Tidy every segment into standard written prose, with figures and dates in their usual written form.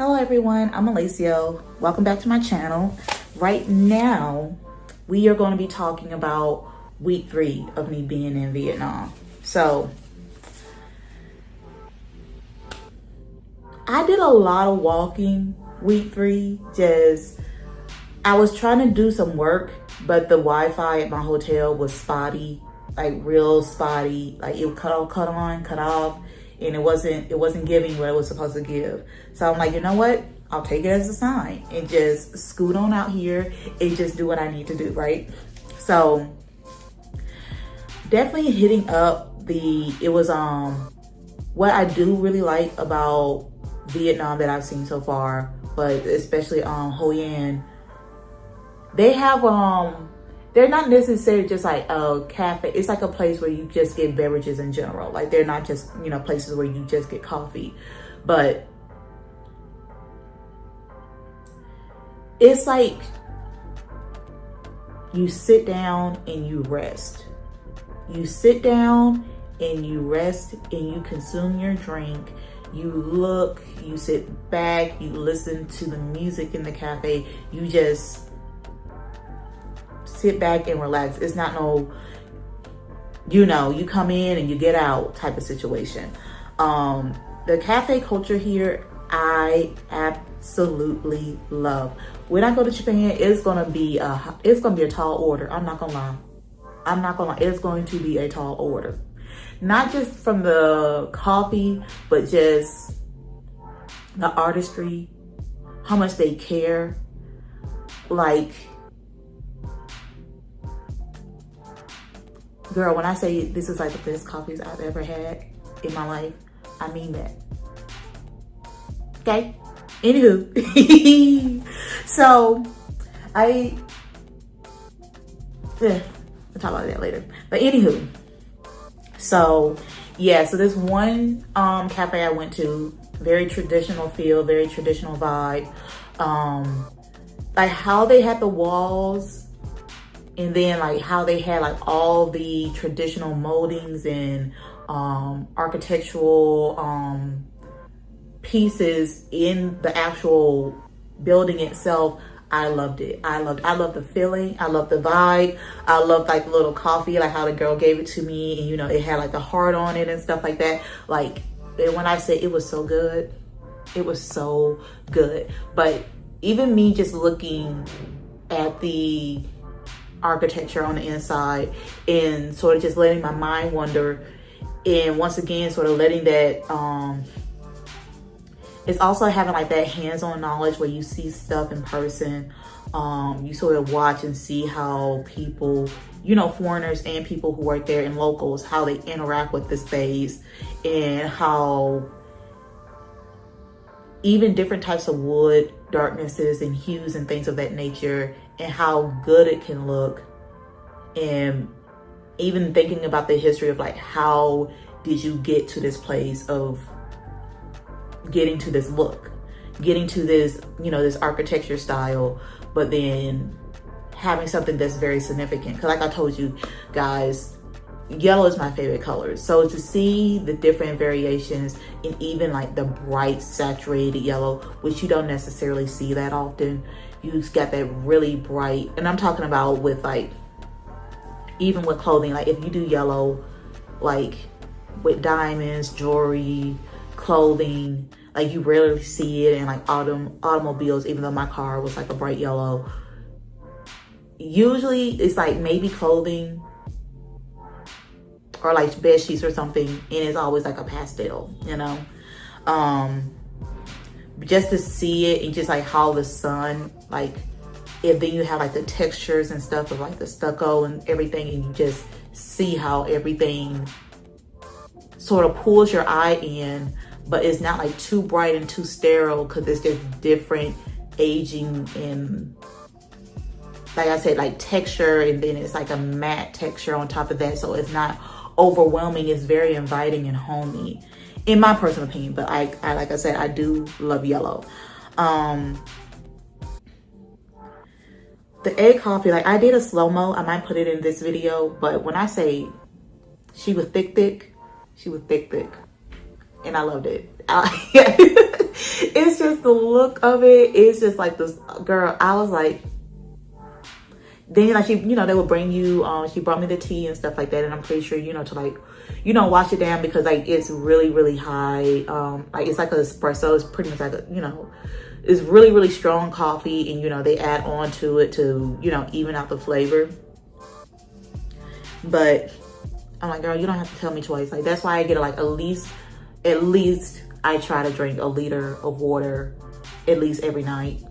Hello everyone, I'm Malaceo. Welcome back to my channel. Right now, we are going to be talking about week 3 of me being in Vietnam. So, I did a lot of walking week 3. I was trying to do some work, but the Wi-Fi at my hotel was spotty, like real spotty. Like it would cut on, cut off. And it wasn't giving what it was supposed to give. So I'm like, you know what? I'll take it as a sign and just scoot on out here and just do what I need to do, right? So definitely hitting up what I do really like about Vietnam that I've seen so far, but especially Hoi An. They have they're not necessarily just like a cafe. It's like a place where you just get beverages in general. Like they're not just, places where you just get coffee. But it's like you sit down and you rest. You sit down and you rest and you consume your drink. You look, you sit back, you listen to the music in the cafe. You just sit back and relax. It's not you come in and you get out type of situation. The cafe culture here, I absolutely love. When I go to Japan, it's gonna be a tall order. I'm not gonna lie. It's going to be a tall order. Not just from the coffee, but just the artistry, how much they care. Like, girl, when I say this is like the best coffees I've ever had in my life, I mean that. Okay? Anywho. So, I'll talk about that later. But anywho. So, yeah. So this one cafe I went to, very traditional feel, very traditional vibe. Like how they had the walls, and then like how they had like all the traditional moldings and architectural pieces in the actual building itself. I loved it. I love the feeling. I love the vibe. I love like the little coffee, like how the girl gave it to me, and it had like the heart on it and stuff like that. Like, and when I say it was so good, it was so good. But even me just looking at the architecture on the inside and sort of just letting my mind wander, and once again sort of letting that it's also having like that hands-on knowledge where you see stuff in person. You sort of watch and see how people, foreigners and people who work there and locals, how they interact with the space, and how even different types of wood, darknesses and hues and things of that nature, and how good it can look. And even thinking about the history of like, how did you get to this place of getting to this look, getting to this, this architecture style, but then having something that's very significant. Because like I told you guys, yellow is my favorite color. So to see the different variations, and even like the bright saturated yellow, which you don't necessarily see that often. You got that really bright, and I'm talking about with like, even with clothing, like if you do yellow, like with diamonds, jewelry, clothing, like you rarely see it in like automobiles, even though my car was like a bright yellow. Usually it's like maybe clothing or like bed sheets or something, and it's always like a pastel, just to see it, and just like how the sun, like, if then you have like the textures and stuff of like the stucco and everything, and you just see how everything sort of pulls your eye in, but it's not like too bright and too sterile, because it's just different aging and, like I said, like texture, and then it's like a matte texture on top of that, so it's not overwhelming. It's very inviting and homey, in my personal opinion. But I like I said, I do love yellow. The egg coffee, like I did a slow-mo. I might put it in this video, but when I say she was thick, she was thick. And I loved it. It's just the look of it. It's just like this girl. I was like, then like she, you know, they would bring you, she brought me the tea and stuff like that. And I'm pretty sure, you know, to like, you know, wash it down because like it's really, really high. Like it's like an espresso. It's pretty much like a, you know, it's really, really strong coffee. And, you know, they add on to it to, you know, even out the flavor. But I'm like, girl, you don't have to tell me twice. Like, that's why I get like at least I try to drink a liter of water at least every night,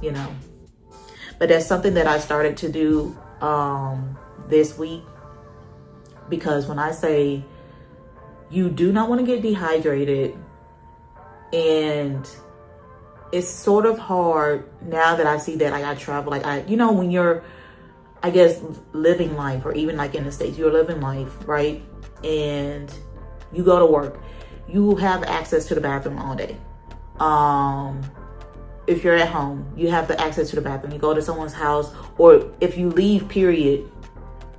you know. But that's something that I started to do this week, because when I say you do not want to get dehydrated, and it's sort of hard now that I see that like I travel, like I, you know, when you're, I guess, living life, or even like in the States, you're living life, right? And you go to work, you have access to the bathroom all day. If you're at home, you have the access to the bathroom. You go to someone's house, or if you leave, period,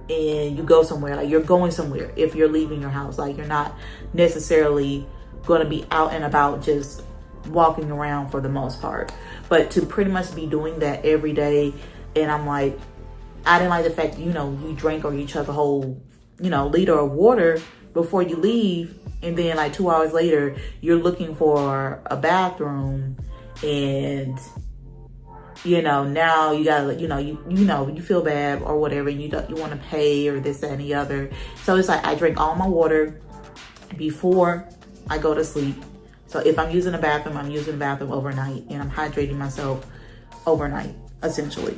and you go somewhere, like you're going somewhere. If you're leaving your house, like you're not necessarily going to be out and about just walking around for the most part. But to pretty much be doing that every day, and I'm like, I didn't like the fact, you know, you drink or you chug a whole, you know, liter of water before you leave, and then like 2 hours later, you're looking for a bathroom. And, you know, now you gotta, you know, you feel bad or whatever, and you want to pay or this, that, and the other. So it's like I drink all my water before I go to sleep. So if I'm using a bathroom, I'm using the bathroom overnight, and I'm hydrating myself overnight, essentially.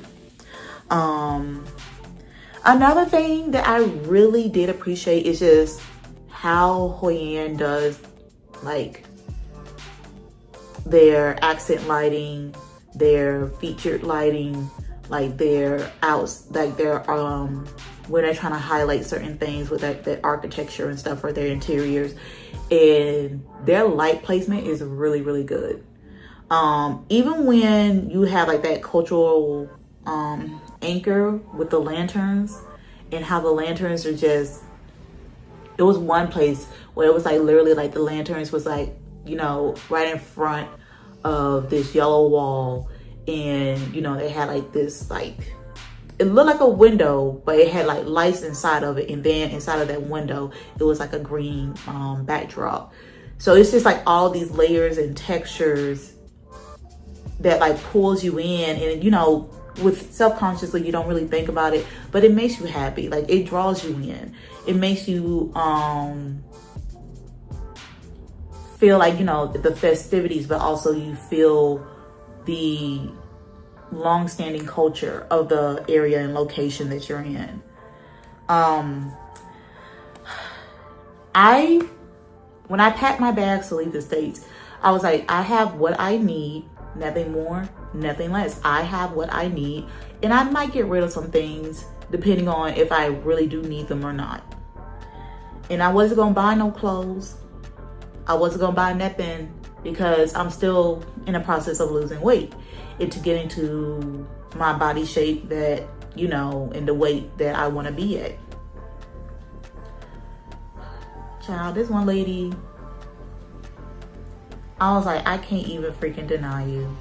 Another thing that I really did appreciate is just how Hoi An does like their accent lighting, their featured lighting, like their outs, like their when they're trying to highlight certain things with that architecture and stuff, or their interiors, and their light placement is really, really good. Even when you have like that cultural anchor with the lanterns, and how the lanterns are just, there was one place where it was like literally like the lanterns was like, you know, right in front of this yellow wall, and you know, they had like this, like, it looked like a window, but it had like lights inside of it, and then inside of that window it was like a green backdrop. So it's just like all these layers and textures that like pulls you in, and you know, with self-consciously you don't really think about it, but it makes you happy. Like it draws you in. It makes you feel like, you know, the festivities, but also you feel the long-standing culture of the area and location that you're in. When I packed my bags to leave the States, I was like, I have what I need, nothing more, nothing less. I have what I need, and I might get rid of some things depending on if I really do need them or not. And I wasn't gonna buy no clothes. I wasn't gonna buy nothing, because I'm still in the process of losing weight, and to get into my body shape that, you know, and the weight that I want to be at. Child, this one lady, I was like, I can't even freaking deny you.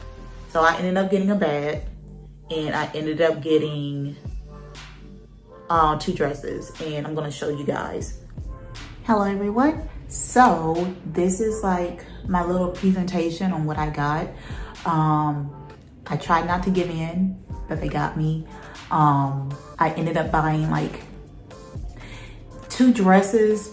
So I ended up getting a bag, and I ended up getting 2 dresses, and I'm gonna show you guys. Hello everyone. So this is like my little presentation on what I got. I tried not to give in, but they got me. I ended up buying like 2 dresses,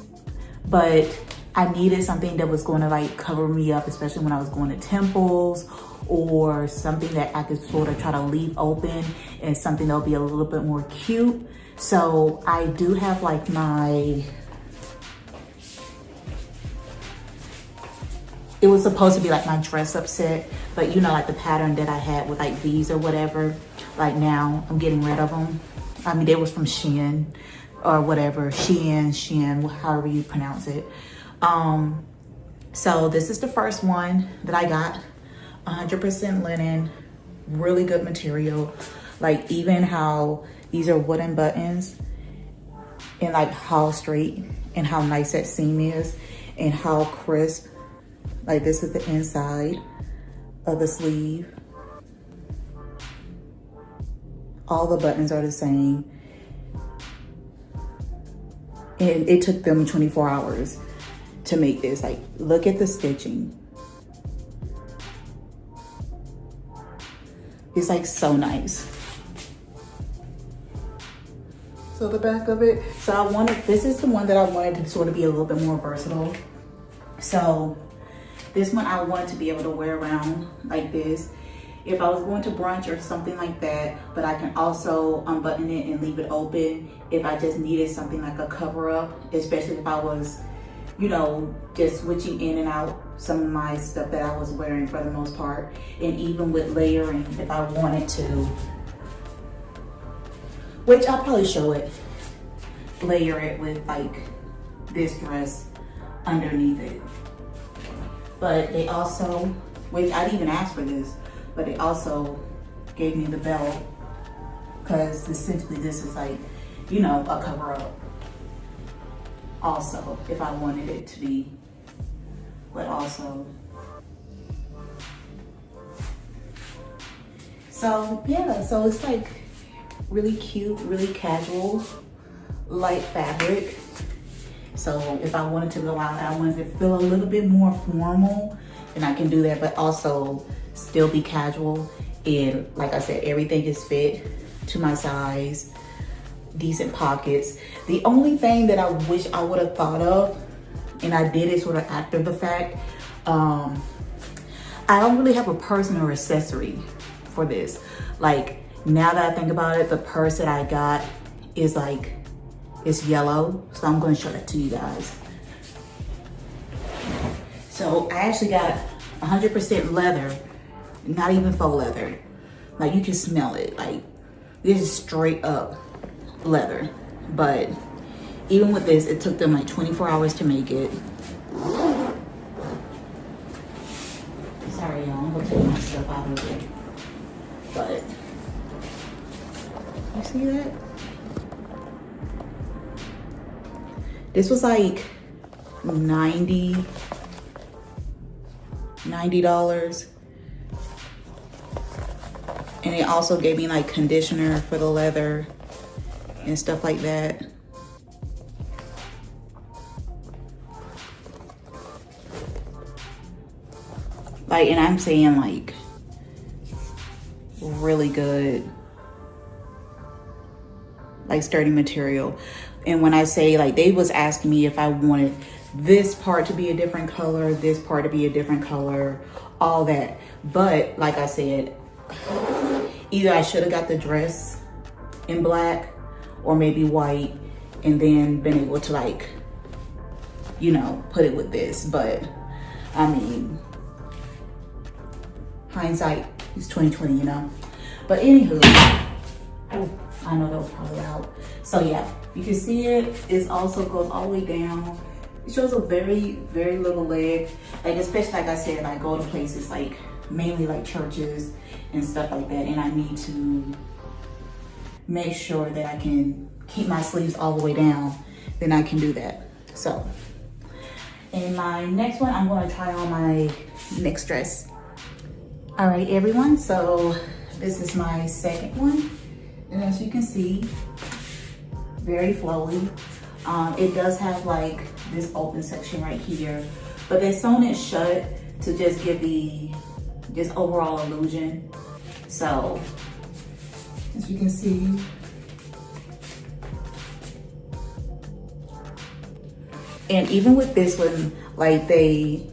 but I needed something that was going to like cover me up, especially when I was going to temples, or something that I could sort of try to leave open, and something that'll be a little bit more cute. So I do have like my, it was supposed to be like my dress up set, but you know, like the pattern that I had with like these or whatever, like now I'm getting rid of them. I mean, they was from Shein or whatever, Shein, however you pronounce it. So this is the first one that I got, 100% linen, really good material. Like even how these are wooden buttons, and like how straight and how nice that seam is, and how crisp. Like this is the inside. of the sleeve. All the buttons are the same. And it took them 24 hours to make this. Like, look at the stitching. It's like so nice. So the back of it, so this is the one that I wanted to sort of be a little bit more versatile. So this one I wanted to be able to wear around like this. If I was going to brunch or something like that, but I can also unbutton it and leave it open if I just needed something like a cover up, especially if I was, you know, just switching in and out some of my stuff that I was wearing for the most part. And even with layering, if I wanted to, which I'll probably show it, layer it with like this dress underneath it. But they also, which I didn't even ask for this, but they also gave me the belt, because essentially this is like, you know, a cover up also, if I wanted it to be, but also. So yeah, so it's like really cute, really casual, light fabric. So if I wanted to go out, I wanted to feel a little bit more formal, then I can do that, but also still be casual. And like I said, everything is fit to my size, decent pockets. The only thing that I wish I would have thought of, and I did it sort of after the fact, I don't really have a purse or accessory for this. Like, now that I think about it, the purse that I got is like, it's yellow, so I'm going to show that to you guys. So I actually got 100% leather, not even faux leather. Like, you can smell it. Like, this is straight up leather. But even with this, it took them like 24 hours to make it. Sorry, y'all, I'm gonna take my stuff out of it. But you see that? This was like $90. And it also gave me like conditioner for the leather and stuff like that. Like, and I'm saying like really good, like sturdy material. And when I say, like, they was asking me if I wanted this part to be a different color, this part to be a different color, all that. But like I said, either I should have got the dress in black or maybe white, and then been able to, like, you know, put it with this. But I mean, hindsight is 20/20, you know. But anywho, oh, I know that was probably loud. So yeah, you can see it also goes all the way down. It shows a very, very little leg. Like, especially like I said, I go to places like mainly like churches and stuff like that, and I need to make sure that I can keep my sleeves all the way down, then I can do that. So, in my next one, I'm gonna try on my next dress. All right, everyone, so this is my second one. And as you can see, very flowy. It does have like this open section right here, but they sewn it shut to just give the just overall illusion. So as you can see, and even with this one, like they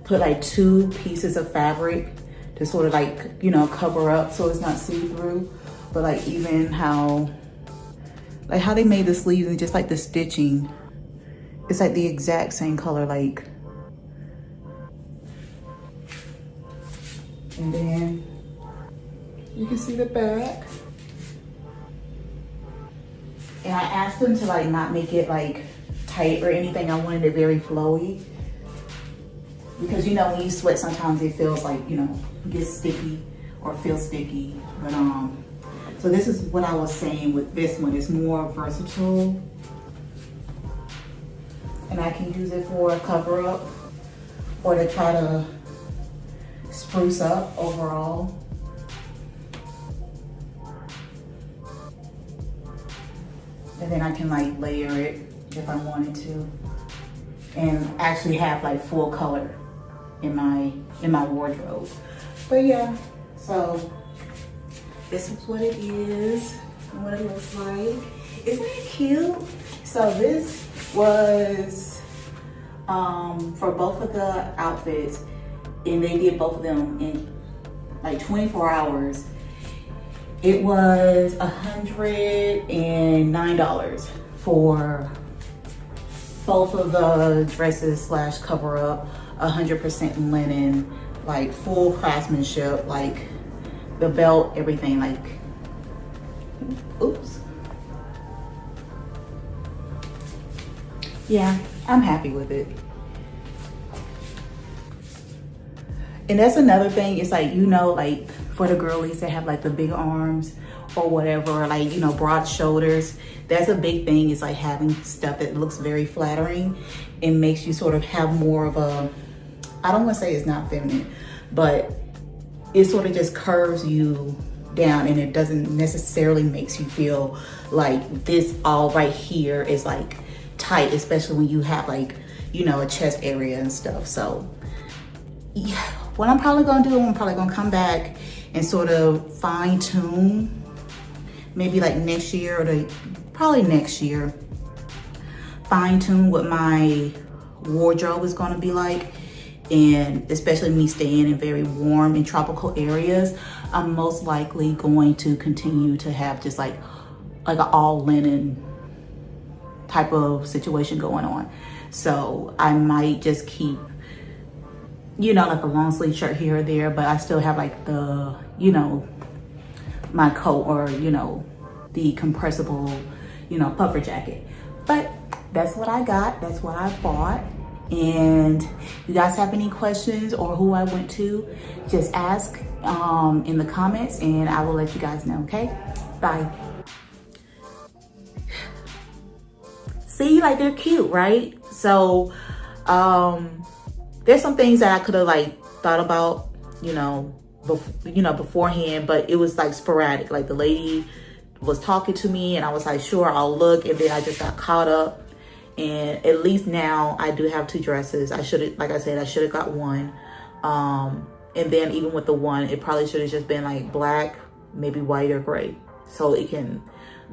put like 2 pieces of fabric to sort of like, you know, cover up so it's not see-through. But like even how they made the sleeves and just like the stitching, it's like the exact same color, like. And then you can see the back. And I asked them to like not make it like tight or anything. I wanted it very flowy. Because, you know, when you sweat, sometimes it feels like, you know, it gets sticky or feels sticky. But so this is what I was saying with this one. It's more versatile, and I can use it for a cover up or to try to spruce up overall. And then I can like layer it if I wanted to, and actually have like full color in my wardrobe. But yeah, so this is what it is and what it looks like. Isn't it cute? So this was for both of the outfits, and they did both of them in like 24 hours. It was $109 for both of the dresses slash cover up, 100% linen, like full craftsmanship, like the belt, everything, like, oops. Yeah, I'm happy with it. And that's another thing, it's like, you know, like for the girlies that have like the big arms or whatever, like, you know, broad shoulders, that's a big thing. It's like having stuff that looks very flattering and makes you sort of have more of a, I don't want to say it's not feminine, but it sort of just curves you down, and it doesn't necessarily makes you feel like this all right here is like tight, especially when you have like, you know, a chest area and stuff. So yeah, what I'm probably gonna do, I'm probably gonna come back and sort of fine tune, maybe like next year, or probably next year, fine tune what my wardrobe is gonna be like. And especially me staying in very warm and tropical areas, I'm most likely going to continue to have just like an all linen type of situation going on. So I might just keep, you know, like a long sleeve shirt here or there, but I still have like the, you know, my coat, or, you know, the compressible, you know, puffer jacket. But that's what I got, that's what I bought. And you guys have any questions or who I went to, just ask in the comments and I will let you guys know, okay? Bye. See, like they're cute, right? So there's some things that I could have like thought about, you know, beforehand, but it was like sporadic. Like the lady was talking to me and I was like, sure, I'll look, and then I just got caught up. And at least now I do have two dresses. I should have, like I said, I should have got one. And then even with the one, it probably should have just been like black, maybe white or gray, so it can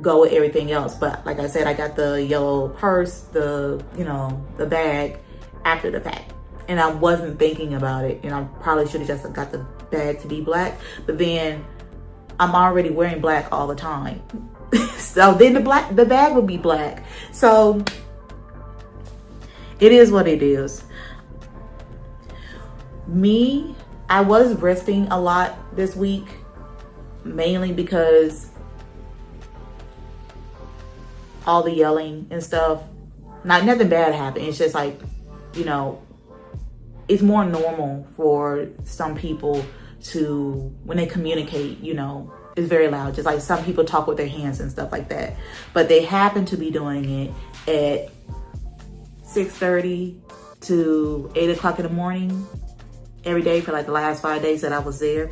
go with everything else. But like I said, I got the yellow purse, the, you know, the bag after the fact. And I wasn't thinking about it. And I probably should have just got the bag to be black. But then I'm already wearing black all the time. So then the bag would be black. So it is what it is. Me, I was resting a lot this week, mainly because all the yelling and stuff, nothing bad happened. It's just like, you know, it's more normal for some people to, when they communicate, you know, it's very loud. Just like some people talk with their hands and stuff like that. But they happen to be doing it at 6:30 to 8 o'clock in the morning every day for like the last 5 days that I was there.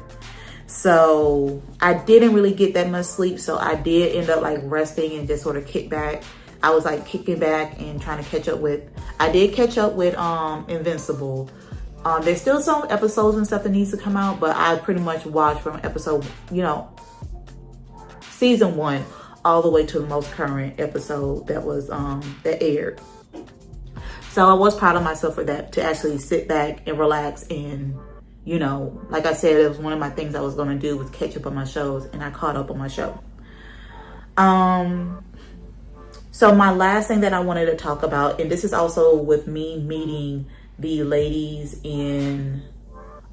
So I didn't really get that much sleep. So I did end up like resting and just sort of kick back. I was like kicking back and trying to catch up with, I did catch up with Invincible. There's still some episodes and stuff that needs to come out, but I pretty much watched from episode, you know, season 1 all the way to the most current episode that was that aired. So I was proud of myself for that, to actually sit back and relax. And, you know, like I said, it was one of my things I was going to do was catch up on my shows, and I caught up on my show. So my last thing that I wanted to talk about, and this is also with me meeting the ladies in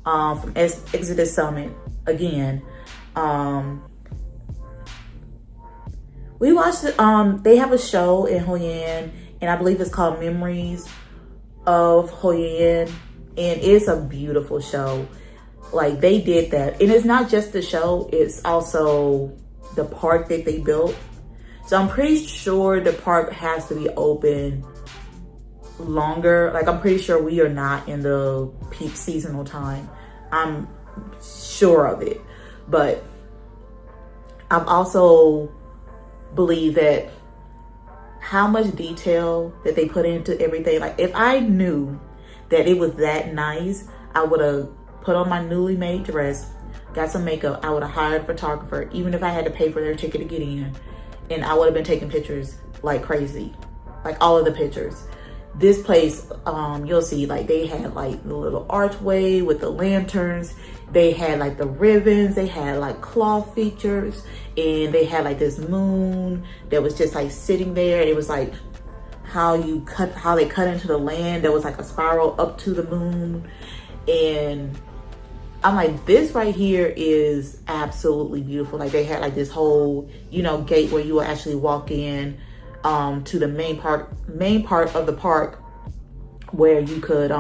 from Exodus Summit again. We watched they have a show in Hoi An, and I believe it's called Memories of Hoi An, and it's a beautiful show. Like, they did that, and it's not just the show, it's also the park that they built. So I'm pretty sure the park has to be open longer. Like, I'm pretty sure we are not in the peak seasonal time I'm sure of it. But I've also believe that how much detail that they put into everything. Like if I knew that it was that nice, I would have put on my newly made dress, got some makeup. I would have hired a photographer, even if I had to pay for their ticket to get in. And I would have been taking pictures like crazy, like all of the pictures. This place, you'll see, like they had like the little archway with the lanterns. They had like the ribbons. They had like cloth features, and they had like this moon that was just like sitting there. It was like how they cut into the land. There was like a spiral up to the moon, and I'm like, this right here is absolutely beautiful. Like they had like this whole, you know, gate where you will actually walk in to the main part of the park where you could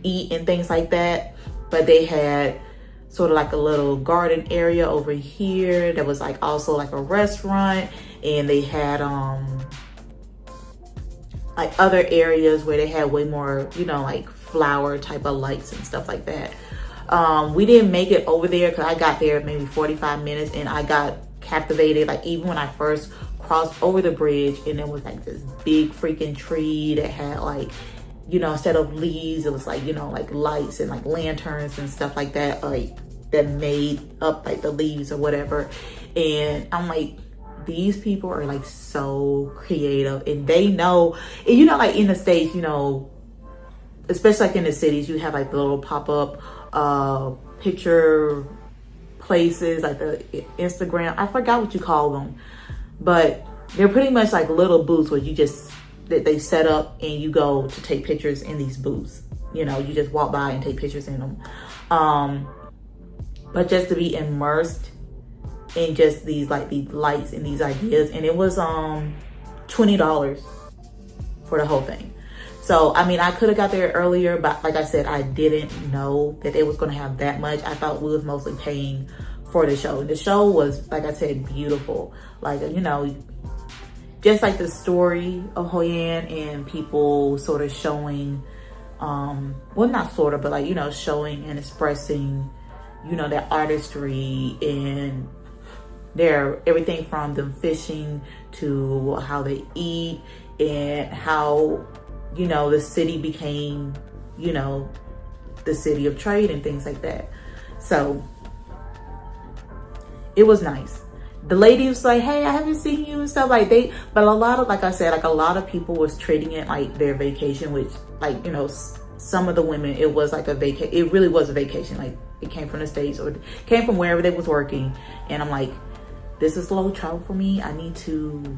eat and things like that. But they had sort of like a little garden area over here that was like also like a restaurant, and they had like other areas where they had way more, you know, like flower type of lights and stuff like that. We didn't make it over there because I got there maybe 45 minutes and I got captivated. Like even when I first crossed over the bridge, and there was like this big freaking tree that had like, you know, instead of leaves, it was like, you know, like lights and like lanterns and stuff like that, like that made up like the leaves or whatever. And I'm like, these people are like so creative, and they know, and you know, like in the States, you know, especially like in the cities, you have like the little pop-up picture places, like the Instagram, I forgot what you call them, but they're pretty much like little booths where you just, that they set up and you go to take pictures in these booths. You know, you just walk by and take pictures in them. But just to be immersed in just these like these lights and these ideas, and it was $20 for the whole thing. So I mean, I could have got there earlier, but like I said, I didn't know that it was going to have that much. I thought we was mostly paying for the show. The show was, like I said, beautiful. Like, you know, just like the story of Hoi An and people sort of showing, well, not sort of, but like, you know, showing and expressing, you know, their artistry and their everything from them fishing to how they eat and how, you know, the city became, you know, the city of trade and things like that. So it was nice. The lady was like, hey, I haven't seen you and stuff like but a lot of, like I said, like a lot of people was treating it like their vacation, which like, you know, some of the women, it was like it really was a vacation. Like it came from the States or came from wherever they was working. And I'm like, this is low travel for me. I need to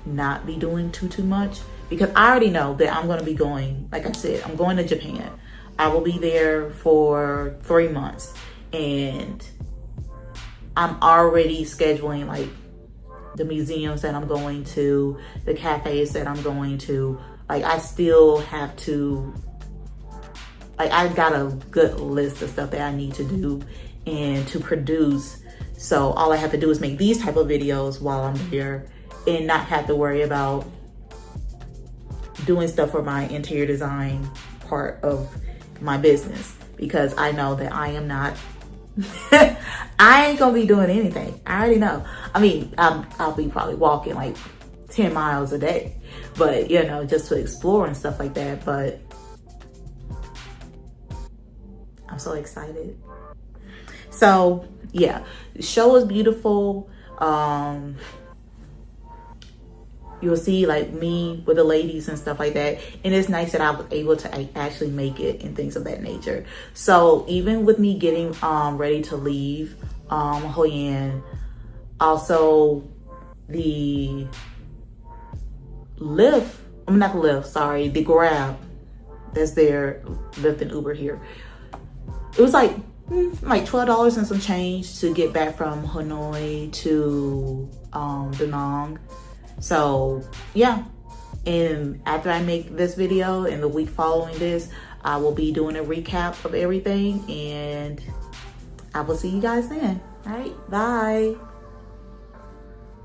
not be doing too much, because I already know that I'm going to be going, like I said, I'm going to Japan. I will be there for 3 months, and I'm already scheduling like the museums that I'm going to, the cafes that I'm going to. Like I still have to, like I got a good list of stuff that I need to do and to produce. So all I have to do is make these type of videos while I'm here and not have to worry about doing stuff for my interior design part of my business, because I know that I am not, I ain't gonna be doing anything. I already know. I mean, I'll be probably walking like 10 miles a day, but you know, just to explore and stuff like that. But I'm so excited. So yeah, the show is beautiful. You'll see like me with the ladies and stuff like that. And it's nice that I was able to actually make it and things of that nature. So even with me getting ready to leave Hoi An, also the the Grab that's there, Lyft and Uber here. It was like $12 and some change to get back from Hanoi to Da Nang. So yeah, and after I make this video and the week following this, I will be doing a recap of everything, and I will see you guys then. All right, bye.